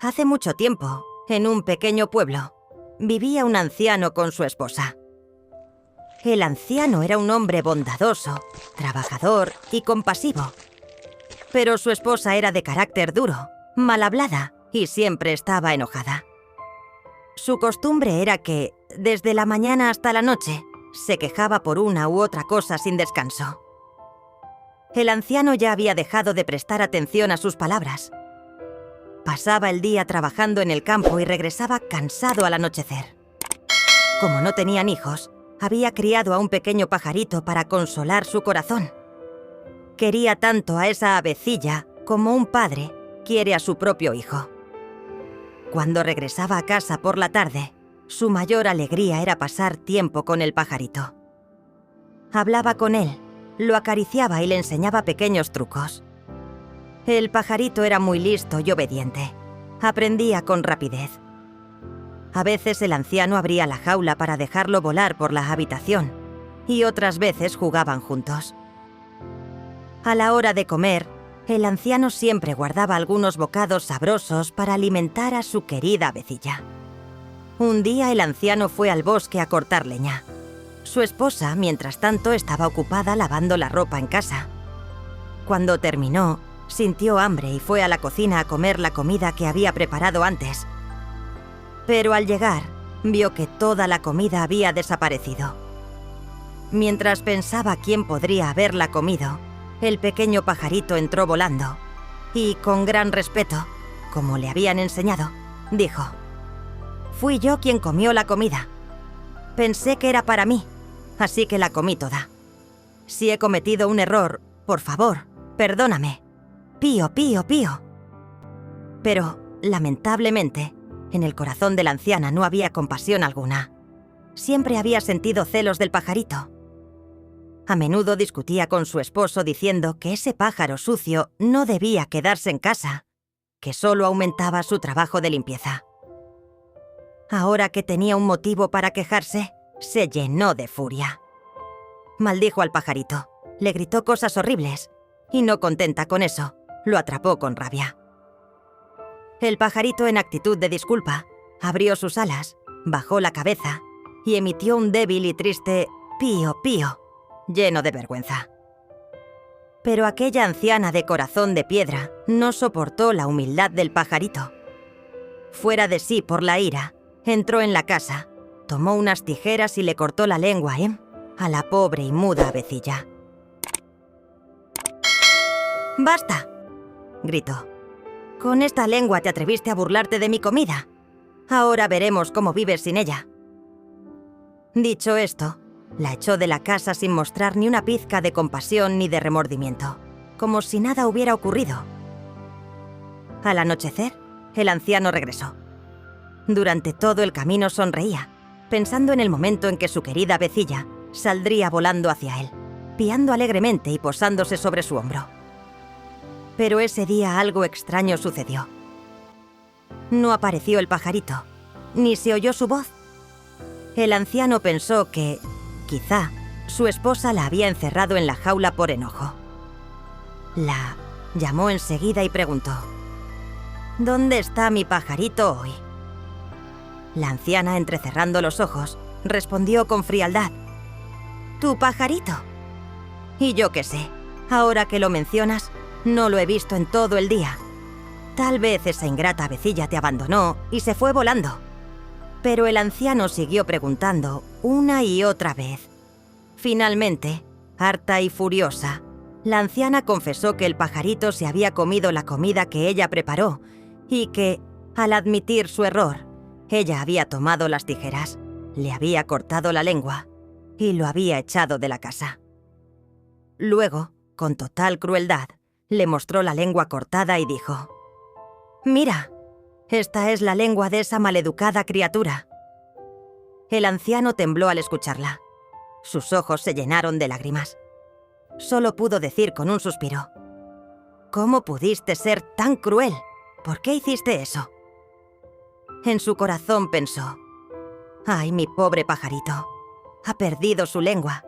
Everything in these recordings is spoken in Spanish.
Hace mucho tiempo, en un pequeño pueblo, vivía un anciano con su esposa. El anciano era un hombre bondadoso, trabajador y compasivo. Pero su esposa era de carácter duro, mal hablada y siempre estaba enojada. Su costumbre era que, desde la mañana hasta la noche, se quejaba por una u otra cosa sin descanso. El anciano ya había dejado de prestar atención a sus palabras. Pasaba el día trabajando en el campo y regresaba cansado al anochecer. Como no tenían hijos, había criado a un pequeño pajarito para consolar su corazón. Quería tanto a esa avecilla como un padre quiere a su propio hijo. Cuando regresaba a casa por la tarde, su mayor alegría era pasar tiempo con el pajarito. Hablaba con él, lo acariciaba y le enseñaba pequeños trucos. El pajarito era muy listo y obediente. Aprendía con rapidez. A veces el anciano abría la jaula para dejarlo volar por la habitación y otras veces jugaban juntos. A la hora de comer, el anciano siempre guardaba algunos bocados sabrosos para alimentar a su querida avecilla. Un día el anciano fue al bosque a cortar leña. Su esposa, mientras tanto, estaba ocupada lavando la ropa en casa. Cuando terminó, sintió hambre y fue a la cocina a comer la comida que había preparado antes. Pero al llegar, vio que toda la comida había desaparecido. Mientras pensaba quién podría haberla comido, el pequeño pajarito entró volando y, con gran respeto, como le habían enseñado, dijo: «Fui yo quien comió la comida. Pensé que era para mí, así que la comí toda. Si he cometido un error, por favor, perdóname. Pío, pío, pío». Pero, lamentablemente, en el corazón de la anciana no había compasión alguna. Siempre había sentido celos del pajarito. A menudo discutía con su esposo diciendo que ese pájaro sucio no debía quedarse en casa, que solo aumentaba su trabajo de limpieza. Ahora que tenía un motivo para quejarse, se llenó de furia. Maldijo al pajarito, le gritó cosas horribles y, no contenta con eso, lo atrapó con rabia. El pajarito, en actitud de disculpa, abrió sus alas, bajó la cabeza y emitió un débil y triste pío, pío, lleno de vergüenza. Pero aquella anciana de corazón de piedra no soportó la humildad del pajarito. Fuera de sí por la ira, entró en la casa, tomó unas tijeras y le cortó la lengua a la pobre y muda avecilla. «¡Basta!», gritó. «Con esta lengua te atreviste a burlarte de mi comida. Ahora veremos cómo vives sin ella». Dicho esto, la echó de la casa sin mostrar ni una pizca de compasión ni de remordimiento, como si nada hubiera ocurrido. Al anochecer, el anciano regresó. Durante todo el camino sonreía, pensando en el momento en que su querida avecilla saldría volando hacia él, piando alegremente y posándose sobre su hombro. Pero ese día algo extraño sucedió. No apareció el pajarito, ni se oyó su voz. El anciano pensó que, quizá, su esposa la había encerrado en la jaula por enojo. La llamó enseguida y preguntó: «¿Dónde está mi pajarito hoy?». La anciana, entrecerrando los ojos, respondió con frialdad: «¿Tu pajarito? Y yo qué sé, ahora que lo mencionas, no lo he visto en todo el día. Tal vez esa ingrata avecilla te abandonó y se fue volando». Pero el anciano siguió preguntando una y otra vez. Finalmente, harta y furiosa, la anciana confesó que el pajarito se había comido la comida que ella preparó y que, al admitir su error, ella había tomado las tijeras, le había cortado la lengua y lo había echado de la casa. Luego, con total crueldad, le mostró la lengua cortada y dijo: «Mira, esta es la lengua de esa maleducada criatura». El anciano tembló al escucharla. Sus ojos se llenaron de lágrimas. Solo pudo decir con un suspiro: «¿Cómo pudiste ser tan cruel? ¿Por qué hiciste eso?». En su corazón pensó: «Ay, mi pobre pajarito. Ha perdido su lengua.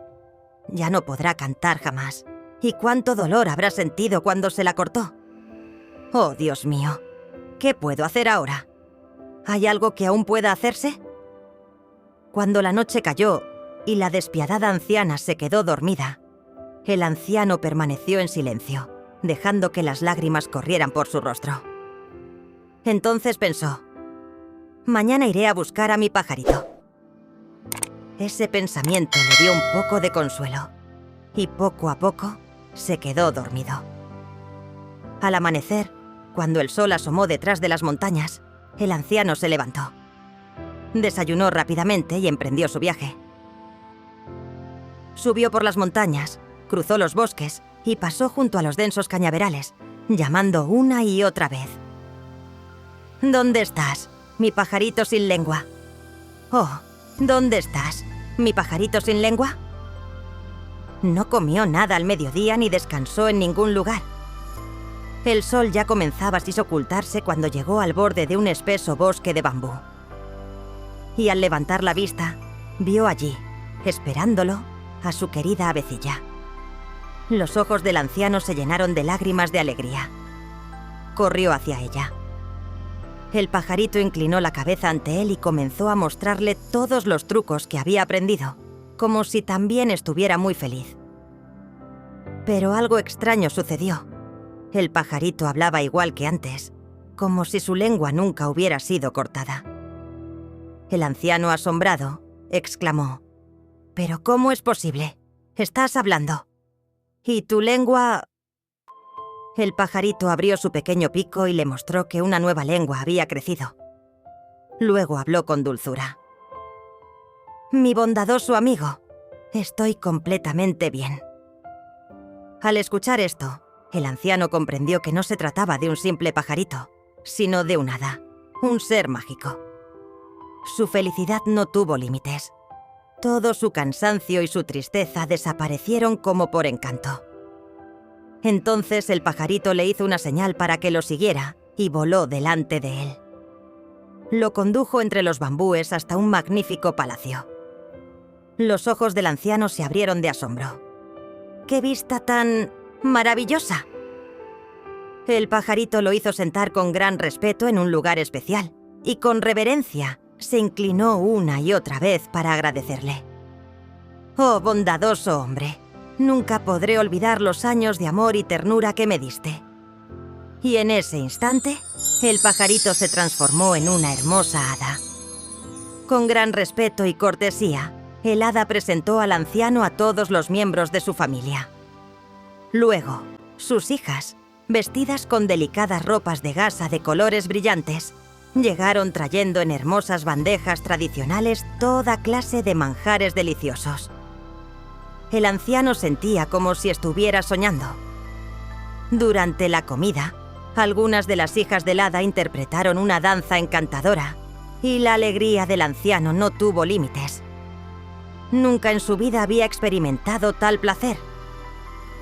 Ya no podrá cantar jamás. ¿Y cuánto dolor habrá sentido cuando se la cortó? Oh, Dios mío, ¿Qué puedo hacer ahora? ¿Hay algo que aún pueda hacerse? Cuando la noche cayó y la despiadada anciana se quedó dormida, el anciano permaneció en silencio, dejando que las lágrimas corrieran por su rostro. Entonces pensó: mañana iré a buscar a mi pajarito. Ese pensamiento le dio un poco de consuelo, y poco a poco se quedó dormido. Al amanecer, cuando el sol asomó detrás de las montañas, el anciano se levantó. Desayunó rápidamente y emprendió su viaje. Subió por las montañas, cruzó los bosques y pasó junto a los densos cañaverales, llamando una y otra vez. ¿Dónde estás, mi pajarito sin lengua? Oh, ¿dónde estás, mi pajarito sin lengua? No comió nada al mediodía ni descansó en ningún lugar. El sol ya comenzaba a ocultarse cuando llegó al borde de un espeso bosque de bambú. Y al levantar la vista, vio allí, esperándolo, a su querida avecilla. Los ojos del anciano se llenaron de lágrimas de alegría. Corrió hacia ella. El pajarito inclinó la cabeza ante él y comenzó a mostrarle todos los trucos que había aprendido, como si también estuviera muy feliz. Pero algo extraño sucedió. El pajarito hablaba igual que antes, como si su lengua nunca hubiera sido cortada. El anciano, asombrado, exclamó: «¿Pero cómo es posible? Estás hablando. ¿Y tu lengua...?» El pajarito abrió su pequeño pico y le mostró que una nueva lengua había crecido. Luego habló con dulzura. «Mi bondadoso amigo, estoy completamente bien». Al escuchar esto, el anciano comprendió que no se trataba de un simple pajarito, sino de un hada, un ser mágico. Su felicidad no tuvo límites. Todo su cansancio y su tristeza desaparecieron como por encanto. Entonces el pajarito le hizo una señal para que lo siguiera y voló delante de él. Lo condujo entre los bambúes hasta un magnífico palacio. Los ojos del anciano se abrieron de asombro. ¡Qué vista tan maravillosa! El pajarito lo hizo sentar con gran respeto en un lugar especial y con reverencia se inclinó una y otra vez para agradecerle. «Oh, bondadoso hombre, nunca podré olvidar los años de amor y ternura que me diste». Y en ese instante, el pajarito se transformó en una hermosa hada. Con gran respeto y cortesía, el hada presentó al anciano a todos los miembros de su familia. Luego, sus hijas, vestidas con delicadas ropas de gasa de colores brillantes, llegaron trayendo en hermosas bandejas tradicionales toda clase de manjares deliciosos. El anciano sentía como si estuviera soñando. Durante la comida, algunas de las hijas del hada interpretaron una danza encantadora, y la alegría del anciano no tuvo límites. Nunca en su vida había experimentado tal placer.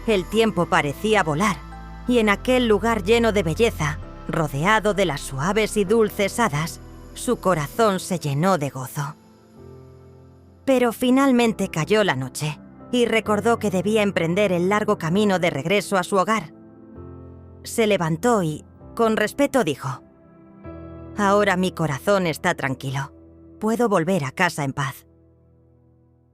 El tiempo parecía volar, y en aquel lugar lleno de belleza, rodeado de las suaves y dulces hadas, su corazón se llenó de gozo. Pero finalmente cayó la noche, y recordó que debía emprender el largo camino de regreso a su hogar. Se levantó y, con respeto, dijo: «Ahora mi corazón está tranquilo. Puedo volver a casa en paz».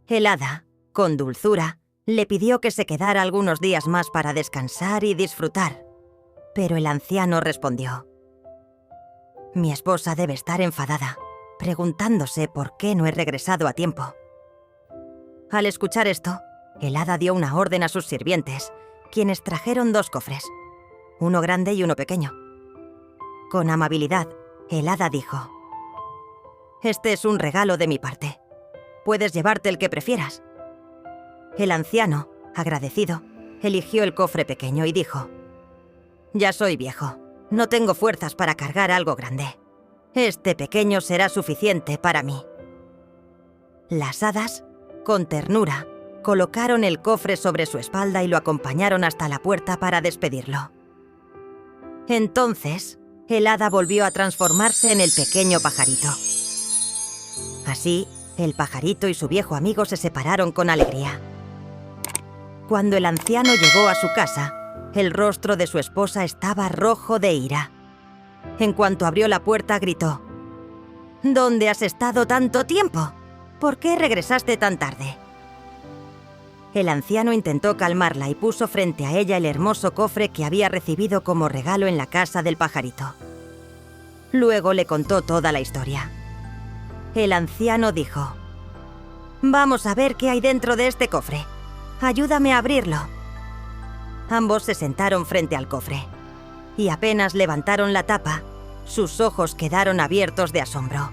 El hada, con dulzura, le pidió que se quedara algunos días más para descansar y disfrutar. Pero el anciano respondió: «Mi esposa debe estar enfadada, preguntándose por qué no he regresado a tiempo». Al escuchar esto, el hada dio una orden a sus sirvientes, quienes trajeron 2 cofres, uno grande y uno pequeño. Con amabilidad, el hada dijo: «Este es un regalo de mi parte. Puedes llevarte el que prefieras». El anciano, agradecido, eligió el cofre pequeño y dijo: «Ya soy viejo, no tengo fuerzas para cargar algo grande. Este pequeño será suficiente para mí». Las hadas, con ternura, colocaron el cofre sobre su espalda y lo acompañaron hasta la puerta para despedirlo. Entonces, el hada volvió a transformarse en el pequeño pajarito. Así, el pajarito y su viejo amigo se separaron con alegría. Cuando el anciano llegó a su casa, el rostro de su esposa estaba rojo de ira. En cuanto abrió la puerta, gritó: «¿Dónde has estado tanto tiempo? ¿Por qué regresaste tan tarde?». El anciano intentó calmarla y puso frente a ella el hermoso cofre que había recibido como regalo en la casa del pajarito. Luego le contó toda la historia. El anciano dijo: «Vamos a ver qué hay dentro de este cofre. Ayúdame a abrirlo». Ambos se sentaron frente al cofre, y apenas levantaron la tapa, sus ojos quedaron abiertos de asombro.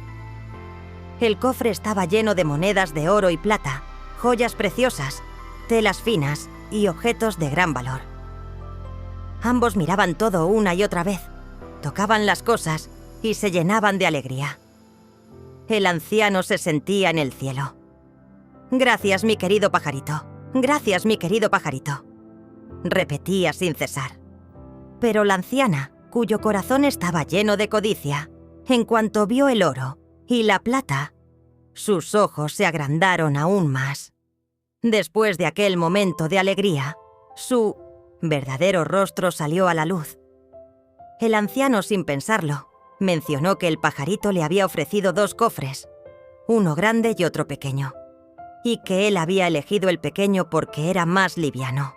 El cofre estaba lleno de monedas de oro y plata, joyas preciosas, telas finas y objetos de gran valor. Ambos miraban todo una y otra vez, tocaban las cosas y se llenaban de alegría. El anciano se sentía en el cielo. «Gracias, mi querido pajarito. Gracias, mi querido pajarito», repetía sin cesar. Pero la anciana, cuyo corazón estaba lleno de codicia, en cuanto vio el oro y la plata, sus ojos se agrandaron aún más. Después de aquel momento de alegría, su verdadero rostro salió a la luz. El anciano, sin pensarlo, mencionó que el pajarito le había ofrecido 2 cofres, uno grande y otro pequeño, y que él había elegido el pequeño porque era más liviano.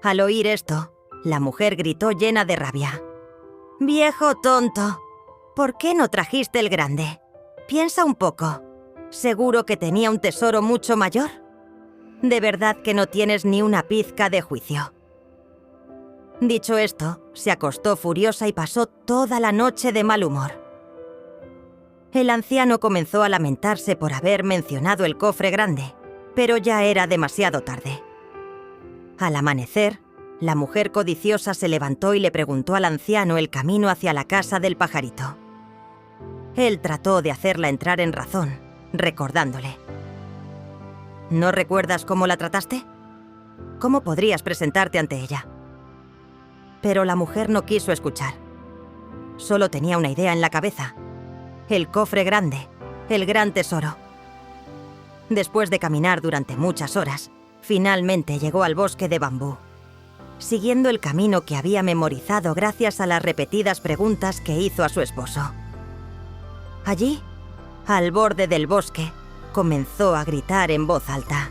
Al oír esto, la mujer gritó llena de rabia: «¡Viejo tonto! ¿Por qué no trajiste el grande? Piensa un poco. ¿Seguro que tenía un tesoro mucho mayor? De verdad que no tienes ni una pizca de juicio». Dicho esto, se acostó furiosa y pasó toda la noche de mal humor. El anciano comenzó a lamentarse por haber mencionado el cofre grande, pero ya era demasiado tarde. Al amanecer, la mujer codiciosa se levantó y le preguntó al anciano el camino hacia la casa del pajarito. Él trató de hacerla entrar en razón, recordándole: «¿No recuerdas cómo la trataste? ¿Cómo podrías presentarte ante ella?». Pero la mujer no quiso escuchar. Solo tenía una idea en la cabeza: el cofre grande, el gran tesoro. Después de caminar durante muchas horas, finalmente llegó al bosque de bambú, siguiendo el camino que había memorizado gracias a las repetidas preguntas que hizo a su esposo. Allí, al borde del bosque, comenzó a gritar en voz alta: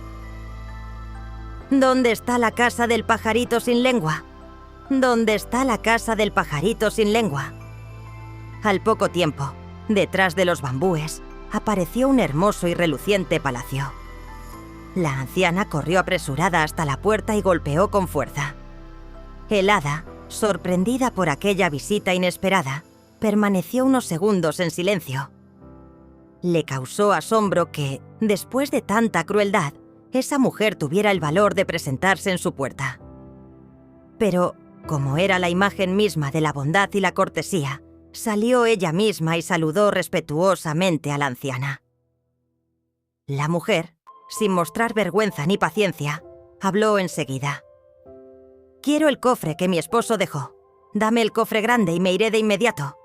«¿Dónde está la casa del pajarito sin lengua? ¿Dónde está la casa del pajarito sin lengua?». Al poco tiempo, detrás de los bambúes, apareció un hermoso y reluciente palacio. La anciana corrió apresurada hasta la puerta y golpeó con fuerza. El hada, sorprendida por aquella visita inesperada, permaneció unos segundos en silencio. Le causó asombro que, después de tanta crueldad, esa mujer tuviera el valor de presentarse en su puerta. Pero, como era la imagen misma de la bondad y la cortesía, salió ella misma y saludó respetuosamente a la anciana. La mujer, sin mostrar vergüenza ni paciencia, habló enseguida: «Quiero el cofre que mi esposo dejó. Dame el cofre grande y me iré de inmediato».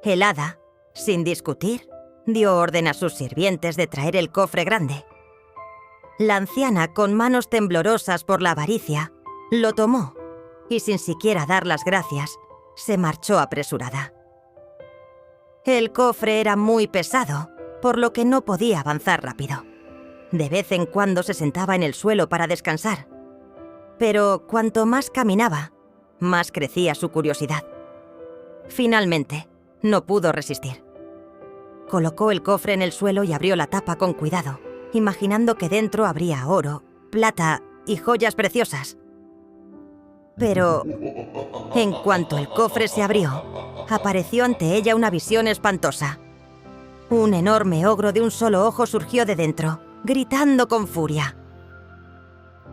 El hada, sin discutir, dio orden a sus sirvientes de traer el cofre grande. La anciana, con manos temblorosas por la avaricia, lo tomó y, sin siquiera dar las gracias, se marchó apresurada. El cofre era muy pesado, por lo que no podía avanzar rápido. De vez en cuando se sentaba en el suelo para descansar, pero cuanto más caminaba, más crecía su curiosidad. Finalmente, no pudo resistir. Colocó el cofre en el suelo y abrió la tapa con cuidado, imaginando que dentro habría oro, plata y joyas preciosas. Pero, en cuanto el cofre se abrió, apareció ante ella una visión espantosa. Un enorme ogro de un solo ojo surgió de dentro, gritando con furia.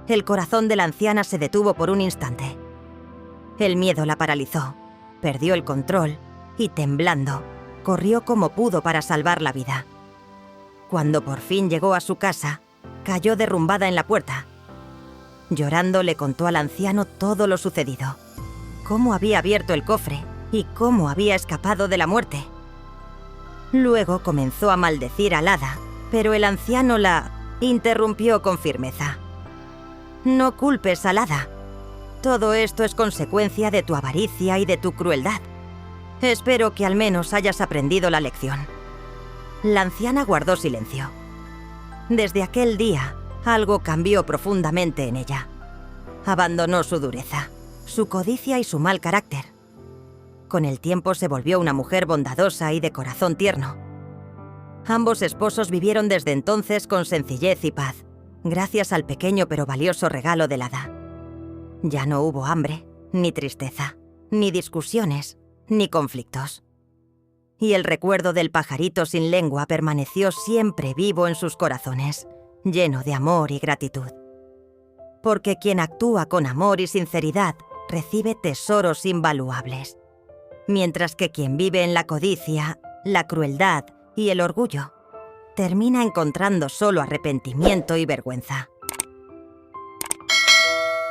El corazón de la anciana se detuvo por un instante. El miedo la paralizó, perdió el control y, temblando, corrió como pudo para salvar la vida. Cuando por fin llegó a su casa, cayó derrumbada en la puerta. Llorando, le contó al anciano todo lo sucedido: cómo había abierto el cofre y cómo había escapado de la muerte. Luego comenzó a maldecir al hada, pero el anciano la interrumpió con firmeza. «No culpes al hada. Todo esto es consecuencia de tu avaricia y de tu crueldad. Espero que al menos hayas aprendido la lección». La anciana guardó silencio. Desde aquel día, algo cambió profundamente en ella. Abandonó su dureza, su codicia y su mal carácter. Con el tiempo se volvió una mujer bondadosa y de corazón tierno. Ambos esposos vivieron desde entonces con sencillez y paz, gracias al pequeño pero valioso regalo del hada. Ya no hubo hambre, ni tristeza, ni discusiones, ni conflictos. Y el recuerdo del pajarito sin lengua permaneció siempre vivo en sus corazones, lleno de amor y gratitud. Porque quien actúa con amor y sinceridad recibe tesoros invaluables, mientras que quien vive en la codicia, la crueldad y el orgullo termina encontrando solo arrepentimiento y vergüenza.